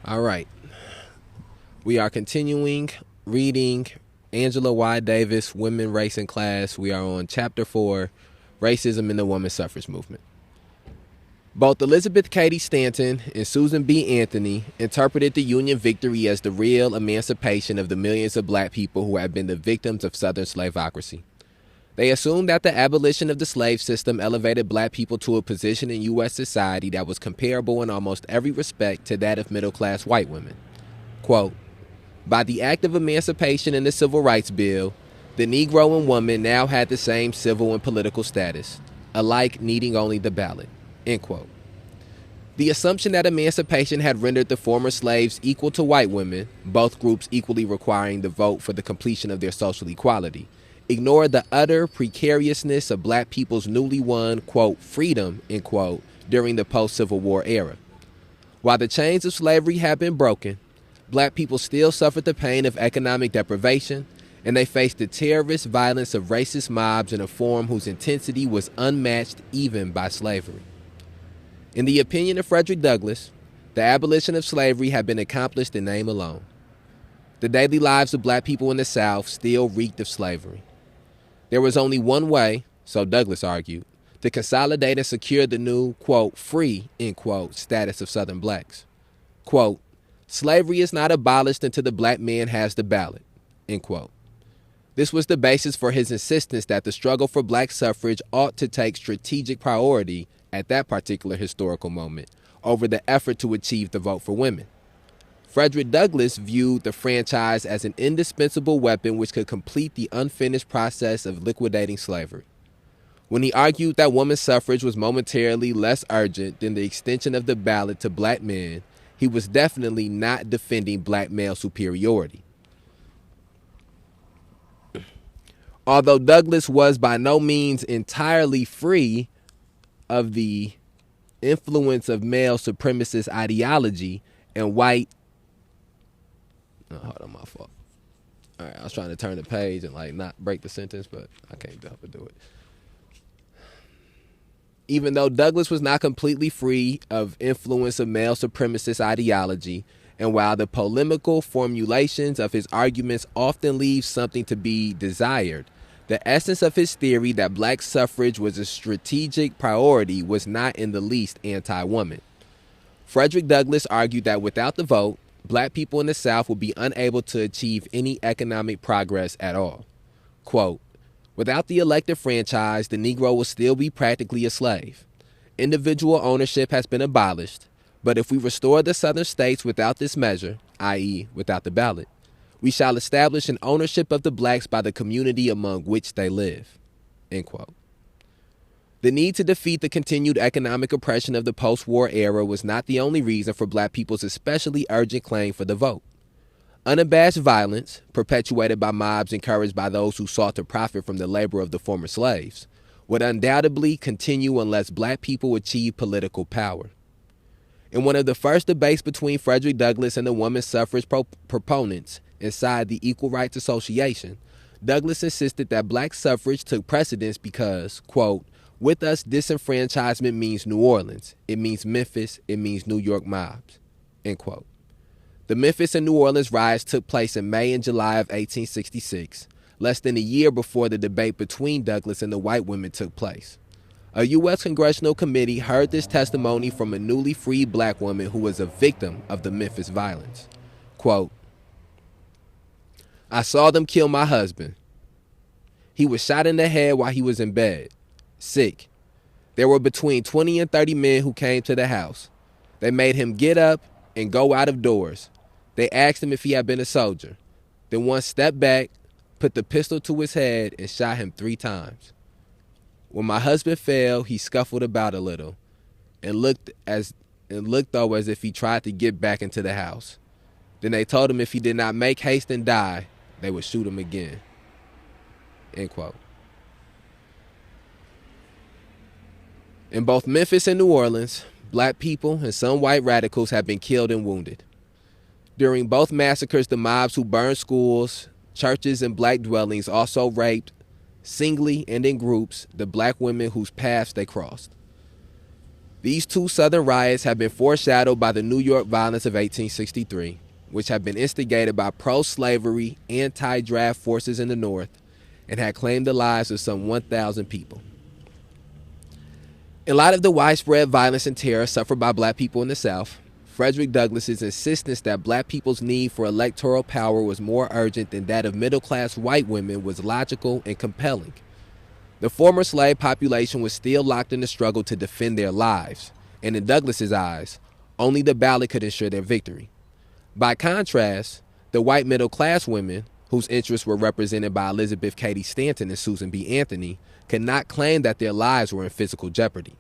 All right. We are continuing reading Angela Y. Davis, Women, Race, and Class. We are on Chapter 4, Racism in the Woman Suffrage Movement. Both Elizabeth Cady Stanton and Susan B. Anthony interpreted the Union victory as the real emancipation of the millions of black people who had been the victims of Southern slaveocracy. They assumed that the abolition of the slave system elevated black people to a position in U.S. society that was comparable in almost every respect to that of middle-class white women. Quote, by the act of emancipation in the Civil Rights Bill, the Negro and woman now had the same civil and political status, alike needing only the ballot. End quote. The assumption that emancipation had rendered the former slaves equal to white women, both groups equally requiring the vote for the completion of their social equality, ignored the utter precariousness of black people's newly won, quote, freedom, end quote, during the post-Civil War era. While the chains of slavery had been broken, black people still suffered the pain of economic deprivation, and they faced the terrorist violence of racist mobs in a form whose intensity was unmatched even by slavery. In the opinion of Frederick Douglass, the abolition of slavery had been accomplished in name alone. The daily lives of black people in the South still reeked of slavery. There was only one way, so Douglass argued, to consolidate and secure the new, quote, free, end quote, status of Southern blacks. Quote, slavery is not abolished until the black man has the ballot, end quote. This was the basis for his insistence that the struggle for black suffrage ought to take strategic priority at that particular historical moment over the effort to achieve the vote for women. Frederick Douglass viewed the franchise as an indispensable weapon which could complete the unfinished process of liquidating slavery. When he argued that women's suffrage was momentarily less urgent than the extension of the ballot to black men, he was definitely not defending black male superiority. Although Douglass was by no means entirely free of the influence of male supremacist ideology and white... Oh, hold on, my fault. All right, I was trying to turn the page and not break the sentence, but I can't help but do it. Even though Douglass was not completely free of influence of male supremacist ideology, and while the polemical formulations of his arguments often leave something to be desired, the essence of his theory that black suffrage was a strategic priority was not in the least anti-woman. Frederick Douglass argued that without the vote, black people in the South would be unable to achieve any economic progress at all. Quote, without the elective franchise, the Negro will still be practically a slave. Individual ownership has been abolished, but if we restore the Southern states without this measure, i.e., without the ballot, we shall establish an ownership of the blacks by the community among which they live. End quote. The need to defeat the continued economic oppression of the post-war era was not the only reason for black people's especially urgent claim for the vote. Unabashed violence, perpetuated by mobs encouraged by those who sought to profit from the labor of the former slaves, would undoubtedly continue unless black people achieved political power. In one of the first debates between Frederick Douglass and the women's suffrage proponents inside the Equal Rights Association, Douglass insisted that black suffrage took precedence because, quote, with us, disenfranchisement means New Orleans, it means Memphis, it means New York mobs, end quote. The Memphis and New Orleans riots took place in May and July of 1866, less than a year before the debate between Douglass and the white women took place. A U.S. Congressional committee heard this testimony from a newly freed black woman who was a victim of the Memphis violence. Quote, I saw them kill my husband. He was shot in the head while he was in bed, sick. There were between 20 and 30 men who came to the house. They made him get up and go out of doors. They asked him if he had been a soldier. Then one stepped back, put the pistol to his head, and shot him 3 times. When my husband fell, he scuffled about a little and looked as if he tried to get back into the house. Then they told him if he did not make haste and die, they would shoot him again. End quote. In both Memphis and New Orleans, black people and some white radicals have been killed and wounded. During both massacres, the mobs who burned schools, churches, and black dwellings also raped, singly and in groups, the black women whose paths they crossed. These two Southern riots have been foreshadowed by the New York violence of 1863, which had been instigated by pro-slavery, anti-draft forces in the North and had claimed the lives of some 1,000 people. In light of the widespread violence and terror suffered by black people in the South, Frederick Douglass's insistence that black people's need for electoral power was more urgent than that of middle-class white women was logical and compelling. The former slave population was still locked in the struggle to defend their lives, and in Douglass's eyes, only the ballot could ensure their victory. By contrast, the white middle-class women, whose interests were represented by Elizabeth Cady Stanton and Susan B. Anthony, could not claim that their lives were in physical jeopardy.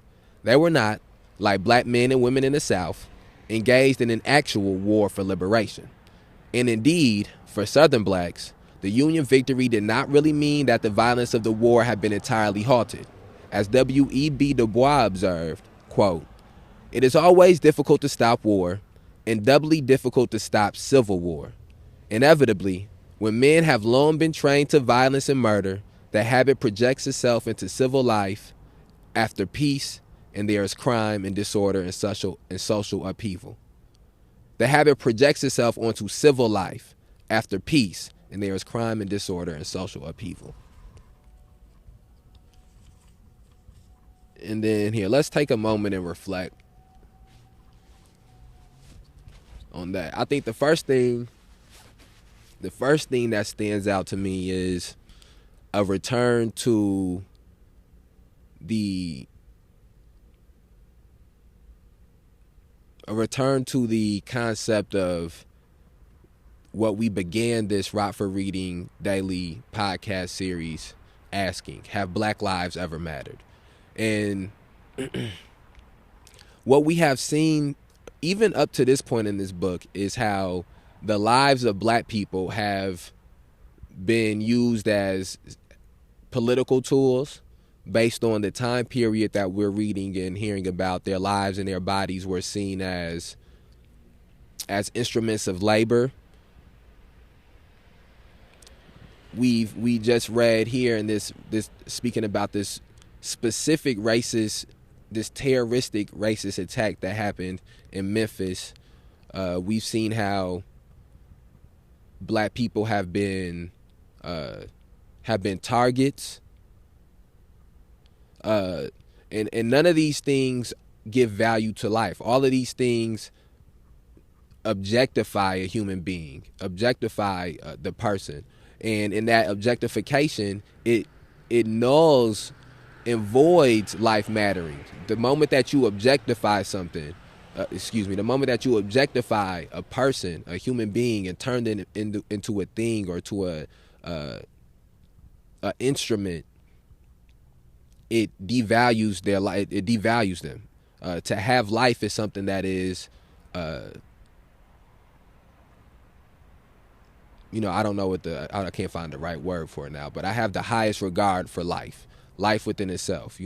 They were not, like black men and women in the South, engaged in an actual war for liberation. And indeed, for Southern blacks, the Union victory did not really mean that the violence of the war had been entirely halted. As W.E.B. Du Bois observed, quote, "It is always difficult to stop war, and doubly difficult to stop civil war. Inevitably, when men have long been trained to violence and murder, the habit projects itself into civil life after peace, and there is crime and disorder and social upheaval. The habit projects itself onto civil life after peace, and there is crime and disorder and social upheaval." And then here, let's take a moment and reflect on that. I think the first thing that stands out to me is a return to the concept of what we began this Rockford Reading Daily podcast series asking: have black lives ever mattered? And what we have seen even up to this point in this book is how the lives of black people have been used as political tools based on the time period that we're reading and hearing about. Their lives and their bodies were seen as instruments of labor. We just read here in this speaking about this specific this terroristic racist attack that happened in Memphis. We've seen how black people have been targets, and none of these things give value to life. All of these things objectify a human being, objectify the person, and in that objectification, it nulls and voids life mattering. The moment that you objectify something, the moment that you objectify a person, a human being, and turn it into a thing or to a instrument, it devalues their life. It devalues them. To have life is something that is, I don't know I can't find the right word for it now, but I have the highest regard for life within itself.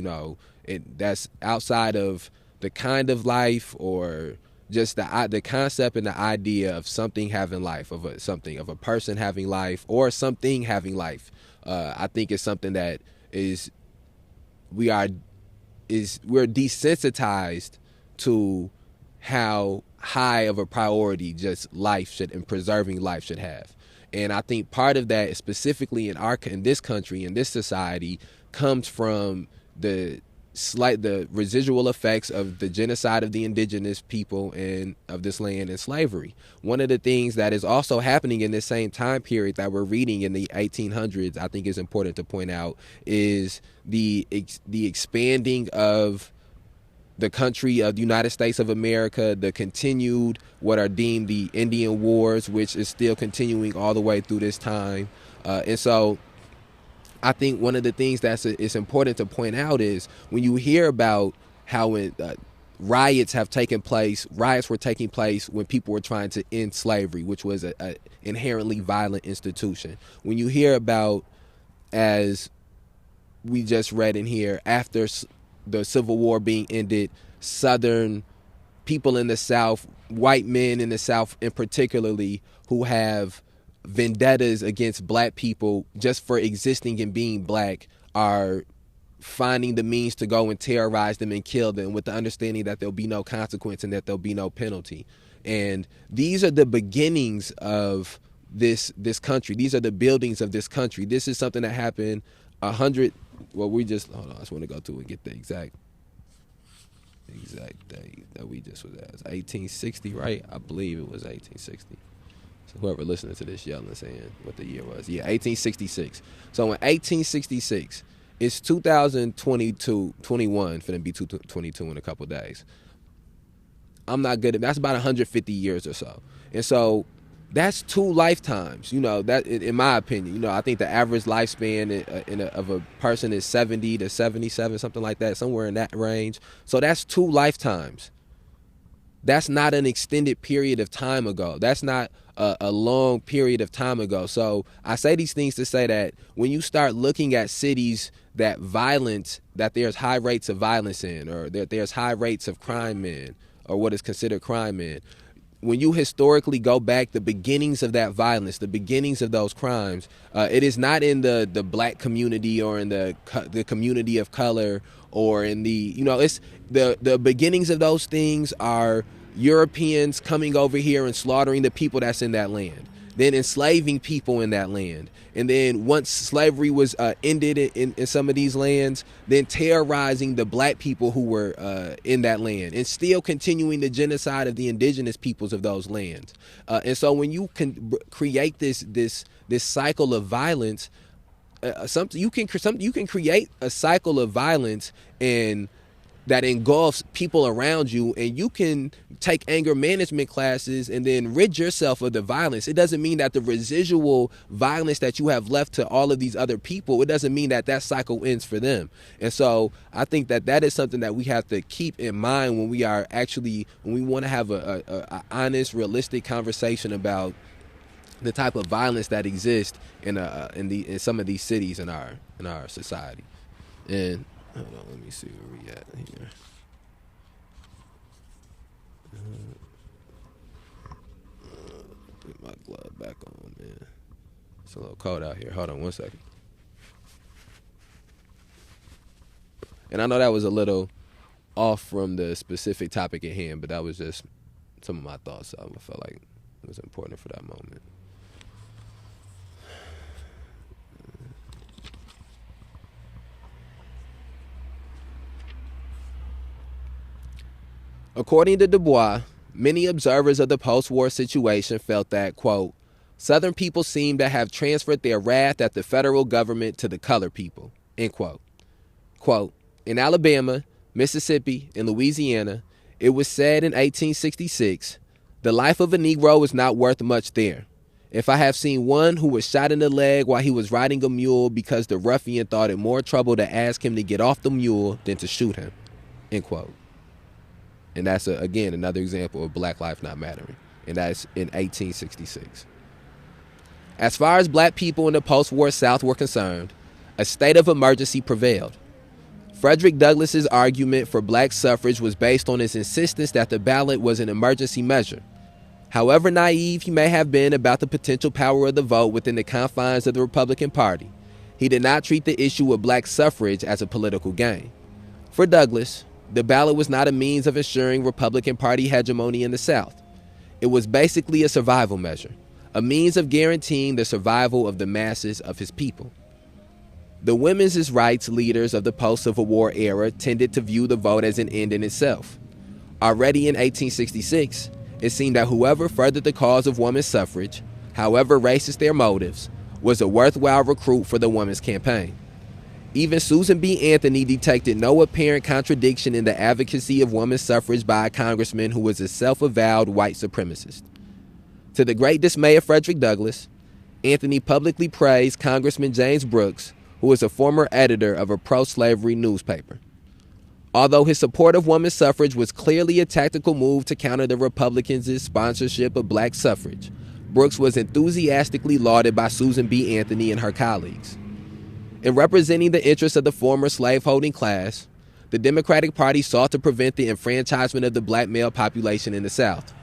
That's outside of the kind of life or just the concept and the idea of something having life, of a person having life or something having life. I think it's something that we're desensitized to how high of a priority just life should and preserving life should have. And I think part of that, specifically in this country, in this society, comes from the residual effects of the genocide of the indigenous people and of this land and slavery. One of the things that is also happening in this same time period that we're reading in the 1800s, I think is important to point out, is the expanding of the country of the United States of America, the continued what are deemed the Indian Wars, which is still continuing all the way through this time. And so I think one of the things it's important to point out is when you hear about how riots were taking place when people were trying to end slavery, which was a inherently violent institution. When you hear about, as we just read in here, after the Civil War being ended, Southern people in the South, white men in the South in particularly, who have vendettas against black people just for existing and being black, are finding the means to go and terrorize them and kill them with the understanding that there'll be no consequence and that there'll be no penalty. And these are the beginnings of this country. These are the buildings of this country. This is something that happened hold on, I just want to go to and get the exact date that we just was at. It's 1860, right? I believe it was 1860. So whoever listening to this yelling saying what the year was. Yeah, 1866. So in 1866, it's 2022, 21, finna be 2022 in a couple of days. I'm not good at that's about 150 years or so. And so that's 2 lifetimes, that in my opinion. I think the average lifespan of a person is 70 to 77, something like that, somewhere in that range. So that's 2 lifetimes. That's not an extended period of time ago. That's not a long period of time ago. So I say these things to say that when you start looking at cities that there's high rates of violence in, or that there's high rates of crime in, or what is considered crime in, when you historically go back, the beginnings of that violence, the beginnings of those crimes, it is not in the black community or in the community of color or in it's the beginnings of those things are Europeans coming over here and slaughtering the people that's in that land, then enslaving people in that land. And then once slavery was ended in some of these lands, then terrorizing the black people who were in that land, and still continuing the genocide of the indigenous peoples of those lands. And so when you can create this cycle of violence, you can create a cycle of violence and that engulfs people around you, and you can take anger management classes and then rid yourself of the violence. It doesn't mean that the residual violence that you have left to all of these other people, it doesn't mean that cycle ends for them. And so I think that is something that we have to keep in mind when we want to have a honest, realistic conversation about the type of violence that exists in some of these cities in our society. And hold on, let me see where we at here. Get my glove back on, man. It's a little cold out here. Hold on 1 second. And I know that was a little off from the specific topic at hand, but that was just some of my thoughts. I felt like it was important for that moment. According to Du Bois, many observers of the post-war situation felt that, quote, Southern people seem to have transferred their wrath at the federal government to the colored people, end quote. Quote, in Alabama, Mississippi, and Louisiana, it was said in 1866, the life of a Negro is not worth much there. If I have seen one who was shot in the leg while he was riding a mule because the ruffian thought it more trouble to ask him to get off the mule than to shoot him, end quote. And that's, again, another example of black life not mattering. And that's in 1866. As far as black people in the post-war South were concerned, a state of emergency prevailed. Frederick Douglass's argument for black suffrage was based on his insistence that the ballot was an emergency measure. However naive he may have been about the potential power of the vote within the confines of the Republican Party, he did not treat the issue of black suffrage as a political game. For Douglass, the ballot was not a means of ensuring Republican Party hegemony in the South. It was basically a survival measure, a means of guaranteeing the survival of the masses of his people. The women's rights leaders of the post-Civil War era tended to view the vote as an end in itself. Already in 1866, it seemed that whoever furthered the cause of women's suffrage, however racist their motives, was a worthwhile recruit for the women's campaign. Even Susan B. Anthony detected no apparent contradiction in the advocacy of women's suffrage by a congressman who was a self-avowed white supremacist. To the great dismay of Frederick Douglass, Anthony publicly praised Congressman James Brooks, who was a former editor of a pro-slavery newspaper. Although his support of women's suffrage was clearly a tactical move to counter the Republicans' sponsorship of black suffrage, Brooks was enthusiastically lauded by Susan B. Anthony and her colleagues. In representing the interests of the former slaveholding class, the Democratic Party sought to prevent the enfranchisement of the black male population in the South.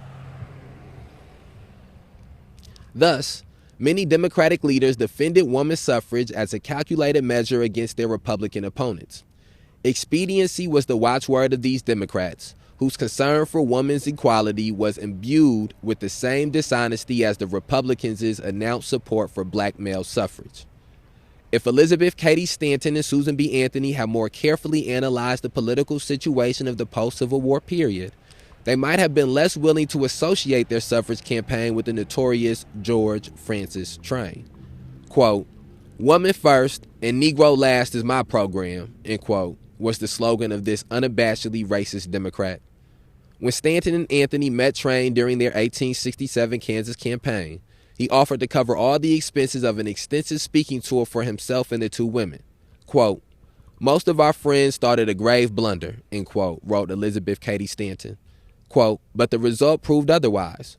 Thus, many Democratic leaders defended women's suffrage as a calculated measure against their Republican opponents. Expediency was the watchword of these Democrats, whose concern for women's equality was imbued with the same dishonesty as the Republicans' announced support for black male suffrage. If Elizabeth Cady Stanton and Susan B. Anthony had more carefully analyzed the political situation of the post-Civil War period, they might have been less willing to associate their suffrage campaign with the notorious George Francis Train. Quote, "Woman first and Negro last is my program," end quote, was the slogan of this unabashedly racist Democrat. When Stanton and Anthony met Train during their 1867 Kansas campaign, he offered to cover all the expenses of an extensive speaking tour for himself and the two women. Quote, "Most of our friends started a grave blunder," end quote, wrote Elizabeth Cady Stanton. Quote, "But the result proved otherwise.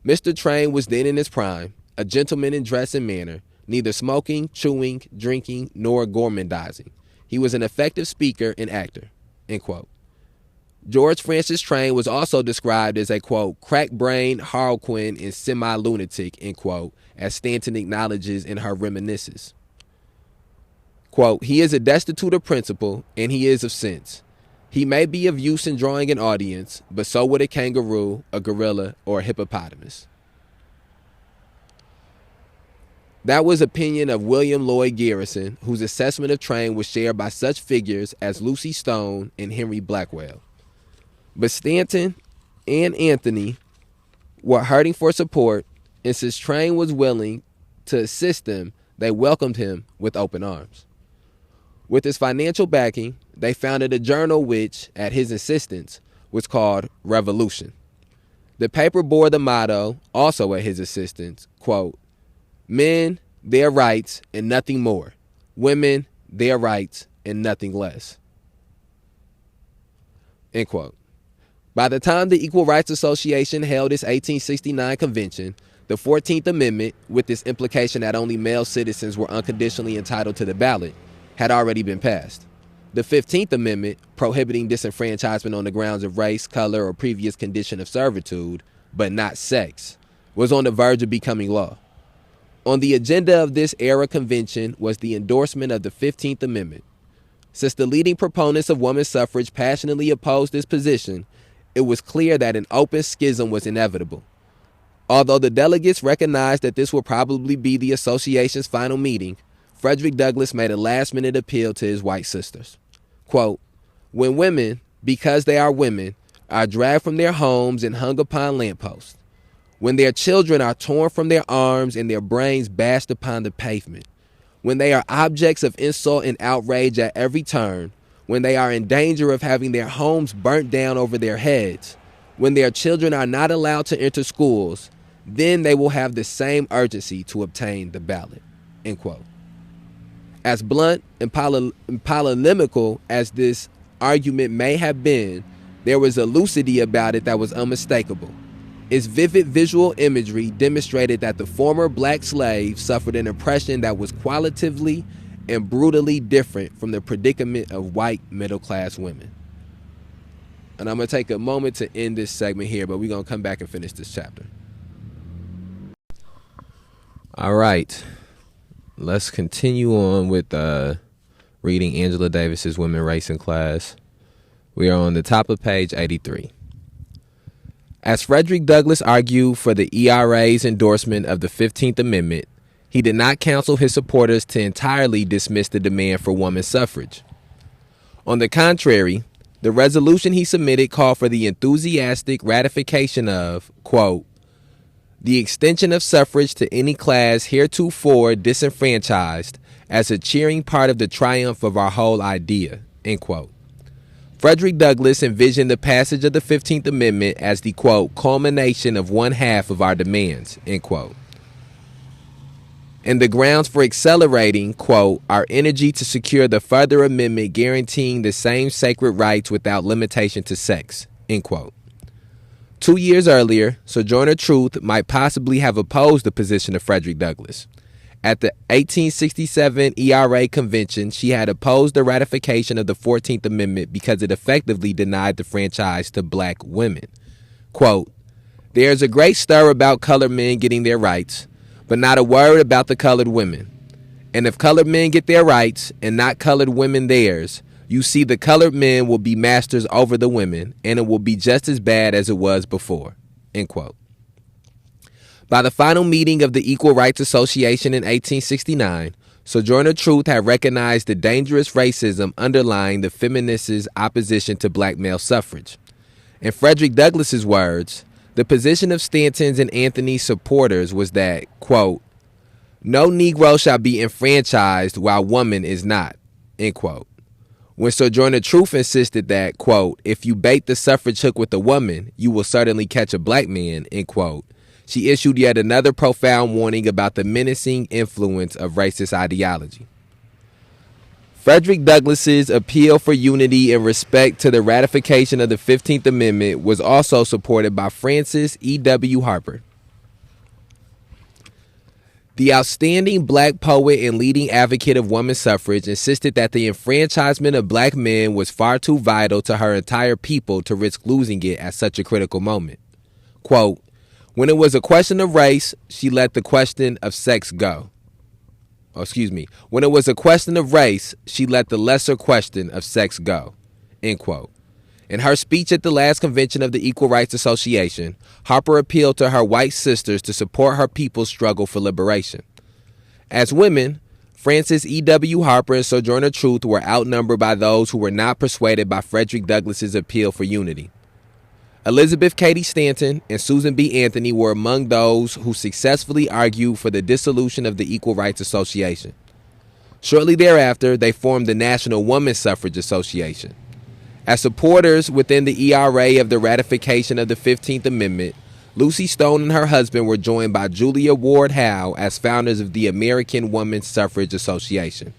Mr. Train was then in his prime, a gentleman in dress and manner, neither smoking, chewing, drinking, nor gormandizing. He was an effective speaker and actor," end quote. George Francis Train was also described as a, quote, "crack-brained harlequin and semi-lunatic," end quote, as Stanton acknowledges in her reminiscences. Quote, "He is a destitute of principle, and he is of sense. He may be of use in drawing an audience, but so would a kangaroo, a gorilla, or a hippopotamus." That was opinion of William Lloyd Garrison, whose assessment of Train was shared by such figures as Lucy Stone and Henry Blackwell. But Stanton and Anthony were hurting for support, and since Train was willing to assist them, they welcomed him with open arms. With his financial backing, they founded a journal which, at his insistence, was called Revolution. The paper bore the motto, also at his insistence, quote, "Men, their rights and nothing more. Women, their rights and nothing less," end quote. By the time the Equal Rights Association held its 1869 convention, the 14th Amendment, with its implication that only male citizens were unconditionally entitled to the ballot, had already been passed. The 15th Amendment, prohibiting disenfranchisement on the grounds of race, color, or previous condition of servitude, but not sex, was on the verge of becoming law. On the agenda of this era convention was the endorsement of the 15th Amendment. Since the leading proponents of women's suffrage passionately opposed this position, it was clear that an open schism was inevitable. Although the delegates recognized that this would probably be the association's final meeting, Frederick Douglass made a last-minute appeal to his white sisters. Quote, "When women, because they are women, are dragged from their homes and hung upon lampposts, when their children are torn from their arms and their brains bashed upon the pavement, when they are objects of insult and outrage at every turn, when they are in danger of having their homes burnt down over their heads, when their children are not allowed to enter schools, then they will have the same urgency to obtain the ballot," end quote. As blunt and polemical as this argument may have been, there was a lucidity about it that was unmistakable. Its vivid visual imagery demonstrated that the former black slave suffered an oppression that was qualitatively and brutally different from the predicament of white middle-class women. And I'm going to take a moment to end this segment here, but we're going to come back and finish this chapter. All right. Let's continue on with reading Angela Davis's Women, Race, and Class. We are on the top of page 83. As Frederick Douglass argued for the ERA's endorsement of the 15th Amendment, he did not counsel his supporters to entirely dismiss the demand for women's suffrage. On the contrary, the resolution he submitted called for the enthusiastic ratification of, quote, "the extension of suffrage to any class heretofore disenfranchised as a cheering part of the triumph of our whole idea," end quote. Frederick Douglass envisioned the passage of the 15th Amendment as the, quote, "culmination of one half of our demands," end quote, and the grounds for accelerating, quote, "our energy to secure the further amendment guaranteeing the same sacred rights without limitation to sex," end quote. 2 years earlier, Sojourner Truth might possibly have opposed the position of Frederick Douglass. At the 1867 ERA convention, she had opposed the ratification of the 14th Amendment because it effectively denied the franchise to black women. Quote, "There is a great stir about colored men getting their rights, but not a word about the colored women. And if colored men get their rights and not colored women theirs, You see, the colored men will be masters over the women, and it will be just as bad as it was before." End quote. By the final meeting of the Equal Rights Association in 1869, Sojourner Truth had recognized the dangerous racism underlying the feminists' opposition to black male suffrage. In Frederick Douglass's words, the position of Stanton's and Anthony's supporters was that, quote, "No Negro shall be enfranchised while woman is not," end quote. When Sojourner Truth insisted that, quote, "If you bait the suffrage hook with a woman, you will certainly catch a black man," end quote, she issued yet another profound warning about the menacing influence of racist ideology. Frederick Douglass's appeal for unity in respect to the ratification of the 15th Amendment was also supported by Francis E.W. Harper. The outstanding black poet and leading advocate of women's suffrage insisted that the enfranchisement of black men was far too vital to her entire people to risk losing it at such a critical moment. Quote, "When it was a question of race, she let the question of sex go." When it was a question of race, she let the lesser question of sex go. End quote. In her speech at the last convention of the Equal Rights Association, Harper appealed to her white sisters to support her people's struggle for liberation. As women, Francis E.W. Harper and Sojourner Truth were outnumbered by those who were not persuaded by Frederick Douglass's appeal for unity. Elizabeth Cady Stanton and Susan B. Anthony were among those who successfully argued for the dissolution of the Equal Rights Association. Shortly thereafter, they formed the National Woman Suffrage Association. As supporters within the ERA of the ratification of the 15th Amendment, Lucy Stone and her husband were joined by Julia Ward Howe as founders of the American Woman Suffrage Association.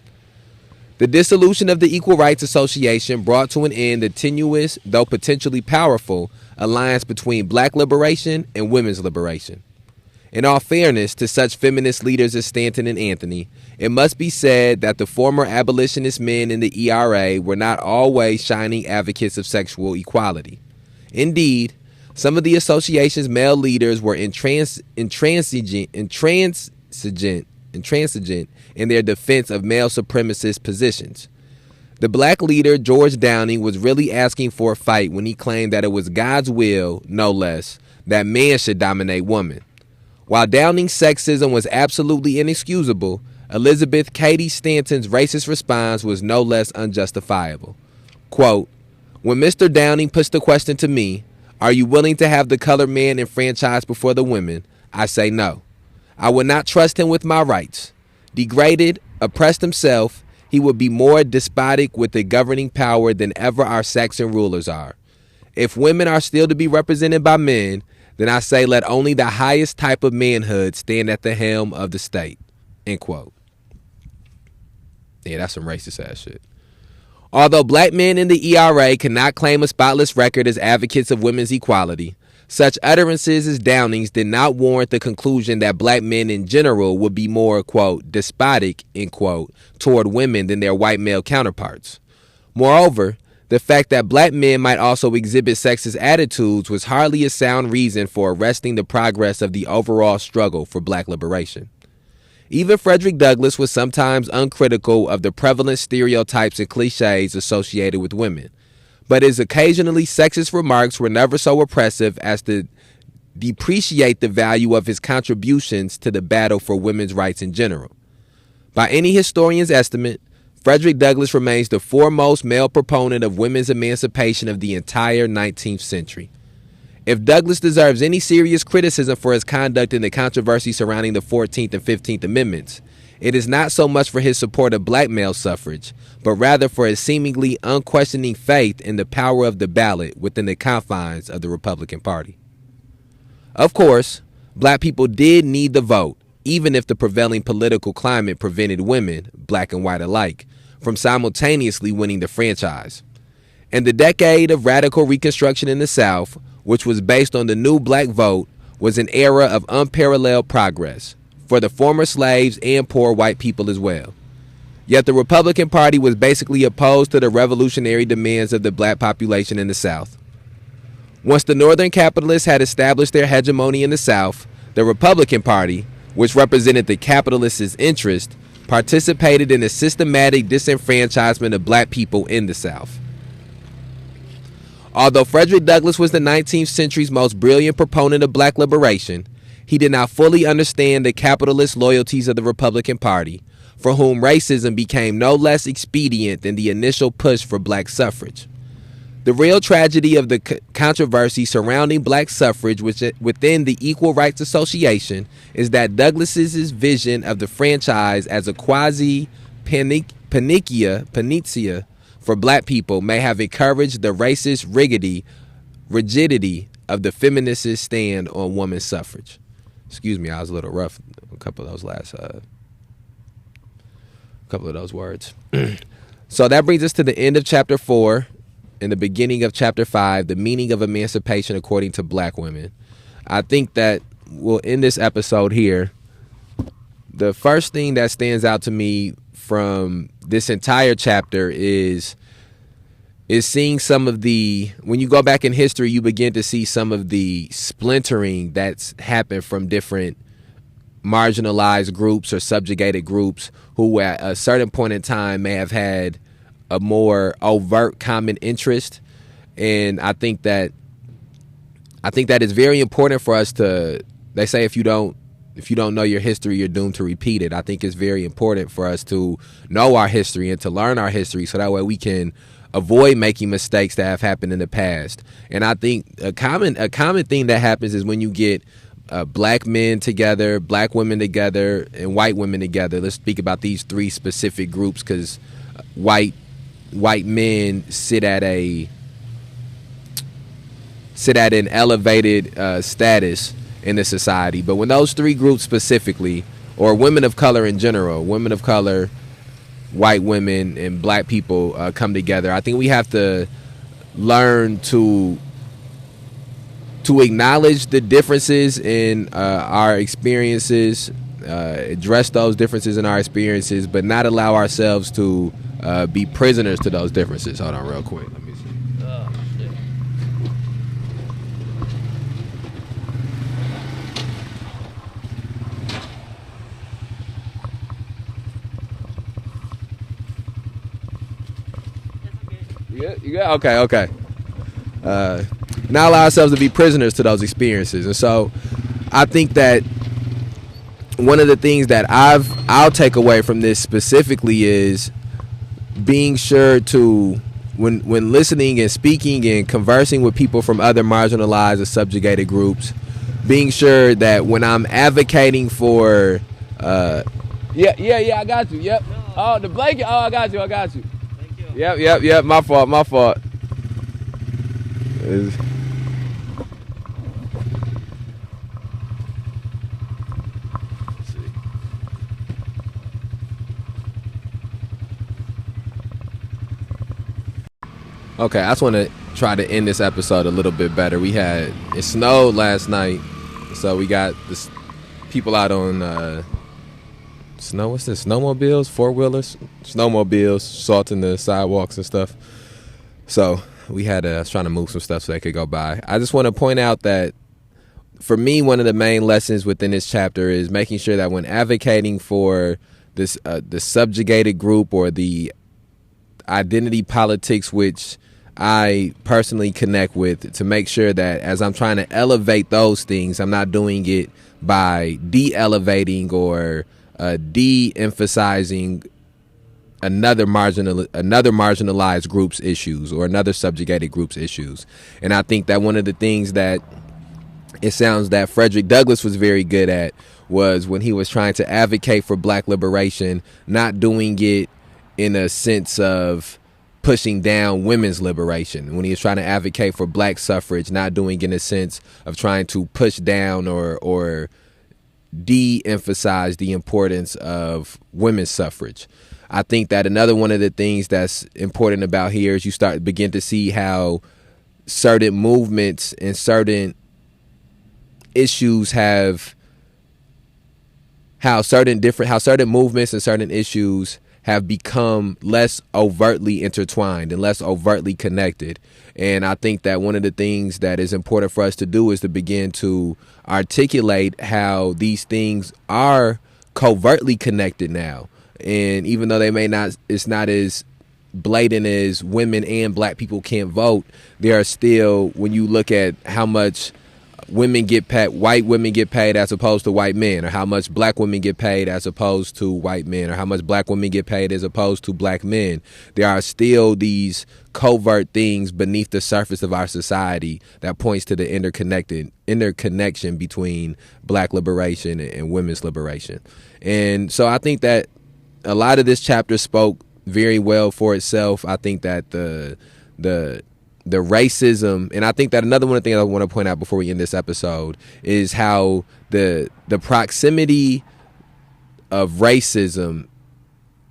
The dissolution of the Equal Rights Association brought to an end the tenuous, though potentially powerful, alliance between black liberation and women's liberation. In all fairness to such feminist leaders as Stanton and Anthony, it must be said that the former abolitionist men in the ERA were not always shining advocates of sexual equality. Indeed, some of the association's male leaders were intransigent in their defense of male supremacist positions. The black leader, George Downing, was really asking for a fight when he claimed that it was God's will, no less, that man should dominate woman. While Downing's sexism was absolutely inexcusable, Elizabeth Cady Stanton's racist response was no less unjustifiable. Quote, "When Mr. Downing puts the question to me, are you willing to have the colored man enfranchised before the women, I say no. I would not trust him with my rights. Degraded, oppressed himself, he would be more despotic with the governing power than ever our Saxon rulers are. If women are still to be represented by men, then I say let only the highest type of manhood stand at the helm of the state." End quote. Yeah, that's some racist ass shit. Although black men in the ERA cannot claim a spotless record as advocates of women's equality, such utterances as Downing's did not warrant the conclusion that black men in general would be more, quote, despotic, end quote, toward women than their white male counterparts. Moreover, the fact that black men might also exhibit sexist attitudes was hardly a sound reason for arresting the progress of the overall struggle for black liberation. Even Frederick Douglass was sometimes uncritical of the prevalent stereotypes and cliches associated with women, but his occasionally sexist remarks were never so oppressive as to depreciate the value of his contributions to the battle for women's rights in general. By any historian's estimate, Frederick Douglass remains the foremost male proponent of women's emancipation of the entire 19th century. If Douglass deserves any serious criticism for his conduct in the controversy surrounding the 14th and 15th Amendments, it is not so much for his support of black male suffrage, but rather for his seemingly unquestioning faith in the power of the ballot within the confines of the Republican Party. Of course, black people did need the vote, even if the prevailing political climate prevented women, black and white alike, from simultaneously winning the franchise. And the decade of radical Reconstruction in the South, which was based on the new black vote, was an era of unparalleled progress for the former slaves and poor white people as well. Yet the Republican Party was basically opposed to the revolutionary demands of the black population in the South. Once the Northern capitalists had established their hegemony in the South, the Republican Party, which represented the capitalists' interest, participated in the systematic disenfranchisement of black people in the South. Although Frederick Douglass was the 19th century's most brilliant proponent of black liberation, he did not fully understand the capitalist loyalties of the Republican Party, for whom racism became no less expedient than the initial push for black suffrage. The real tragedy of the controversy surrounding black suffrage within the Equal Rights Association is that Douglass's vision of the franchise as a quasi-panacea for black people may have encouraged the racist rigidity of the feminists' stand on women's suffrage. Excuse me, I was a little rough. A couple of those words. So that brings us to the end of chapter 4 and the beginning of chapter 5, the meaning of emancipation according to black women. I think that we'll end this episode here. The first thing that stands out to me from this entire chapter is seeing some of when you go back in history, you begin to see some of the splintering that's happened from different marginalized groups or subjugated groups who at a certain point in time may have had a more overt common interest. And I think that it's very important for us to, they say if you don't know your history, you're doomed to repeat it. I think it's very important for us to know our history and to learn our history so that way we can avoid making mistakes that have happened in the past. And I think a common thing that happens is when you get black men together, black women together, and white women together. Let's speak about these three specific groups because white men sit at an elevated status in the society. But when those three groups specifically, or women of color in general, women of color, white women, and black people come together, I think we have to learn to acknowledge the differences in our experiences, address those differences in our experiences, but not allow ourselves to be prisoners to those differences. Hold on real quick. Let me see. Oh, shit. You got? Okay. Not allow ourselves to be prisoners to those experiences. And so I think that one of the things that I'll take away from this specifically is being sure to, when listening and speaking and conversing with people from other marginalized or subjugated groups, being sure that when I'm advocating for I got you. Yep. Oh, the blanket. Oh, I got you. Thank you. Yep. My fault. Okay, I just want to try to end this episode a little bit better. It snowed last night, so we got this people out on snowmobiles, four-wheelers, snowmobiles, salting the sidewalks and stuff. So I was trying to move some stuff so they could go by. I just want to point out that for me, one of the main lessons within this chapter is making sure that when advocating for this the subjugated group or the identity politics which I personally connect with, to make sure that as I'm trying to elevate those things, I'm not doing it by de-elevating or de-emphasizing another marginalized group's issues or another subjugated group's issues. And I think that one of the things that it sounds that Frederick Douglass was very good at was when he was trying to advocate for black liberation, not doing it in a sense of pushing down women's liberation. When he was trying to advocate for black suffrage, not doing it in a sense of trying to push down or de-emphasize the importance of women's suffrage. I think that another one of the things that's important about here is you begin to see how certain movements and certain issues how certain movements and certain issues have become less overtly intertwined and less overtly connected. And I think that one of the things that is important for us to do is to begin to articulate how these things are covertly connected now. And even though it's not as blatant as women and black people can't vote, there are still, when you look at how much white women get paid as opposed to white men, or how much black women get paid as opposed to white men, or how much black women get paid as opposed to black men, there are still these covert things beneath the surface of our society that points to the interconnection between black liberation and women's liberation. And so I think that a lot of this chapter spoke very well for itself. I think that the racism, and I think that another one of the things I want to point out before we end this episode is how the proximity of racism,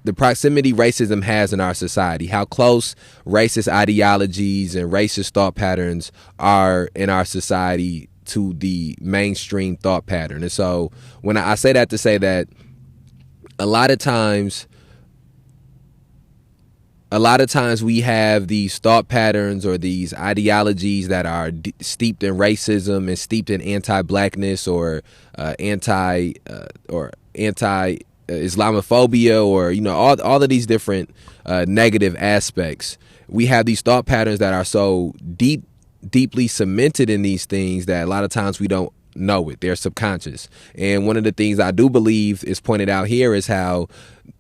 racism has in our society, how close racist ideologies and racist thought patterns are in our society to the mainstream thought pattern. And so when I say that to say that a lot of times we have these thought patterns or these ideologies that are steeped in racism and steeped in anti-blackness or anti-Islamophobia, or all of these different negative aspects. We have these thought patterns that are so deeply cemented in these things that a lot of times we don't know it. They're subconscious. And one of the things I do believe is pointed out here is how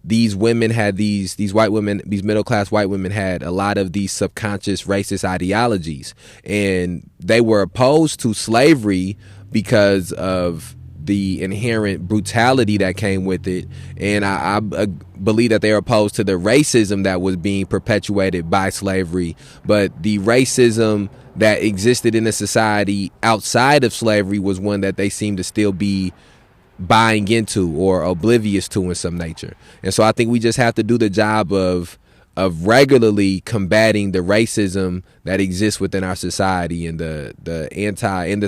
these women had these middle-class white women had a lot of these subconscious racist ideologies, and they were opposed to slavery because of the inherent brutality that came with it. And I believe that they're opposed to the racism that was being perpetuated by slavery, but the racism that existed in the society outside of slavery was one that they seemed to still be buying into or oblivious to in some nature. And so I think we just have to do the job of regularly combating the racism that exists within our society and the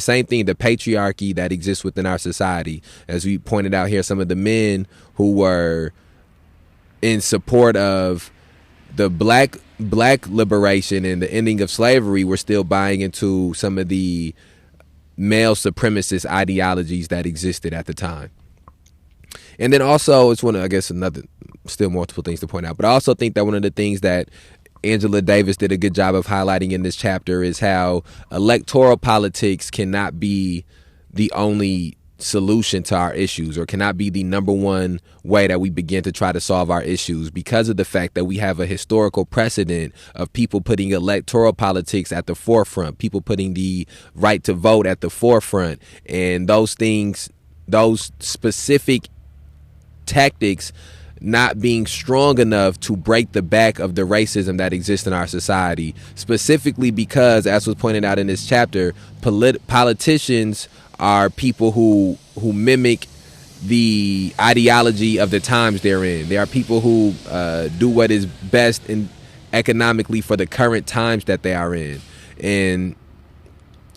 same thing, the patriarchy that exists within our society. As we pointed out here, some of the men who were in support of the black liberation and the ending of slavery were still buying into some of the male supremacist ideologies that existed at the time. And then also, it's still multiple things to point out, but I also think that one of the things that Angela Davis did a good job of highlighting in this chapter is how electoral politics cannot be the only solution to our issues, or cannot be the number one way that we begin to try to solve our issues, because of the fact that we have a historical precedent of people putting electoral politics at the forefront, people putting the right to vote at the forefront, and those specific tactics not being strong enough to break the back of the racism that exists in our society, specifically because, as was pointed out in this chapter, politicians are people who mimic the ideology of the times they're in. They are people who do what is best economically for the current times that they are in. And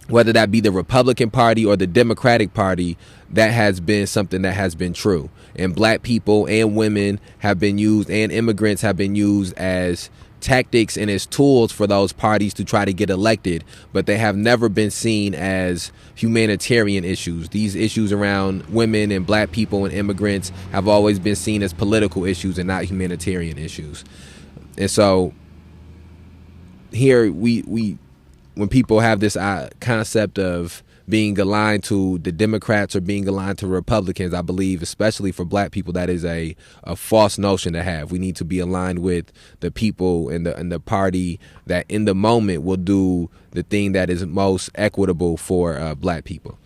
whether that be the Republican Party or the Democratic Party, that has been something that has been true. And black people and women have been used, and immigrants have been used as tactics and as tools for those parties to try to get elected, but they have never been seen as humanitarian issues. These issues around women and black people and immigrants have always been seen as political issues and not humanitarian issues. And so here when people have this concept of being aligned to the Democrats or being aligned to Republicans, I believe, especially for black people, that is a false notion to have. We need to be aligned with the people and the party that in the moment will do the thing that is most equitable for black people.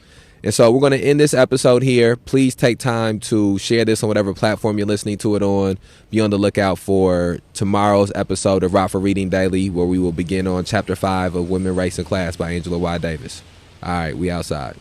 And so we're going to end this episode here. Please take time to share this on whatever platform you're listening to it on. Be on the lookout for tomorrow's episode of Rockford Reading Daily, where we will begin on Chapter 5 of Women, Race, and Class by Angela Y. Davis. All right, we outside.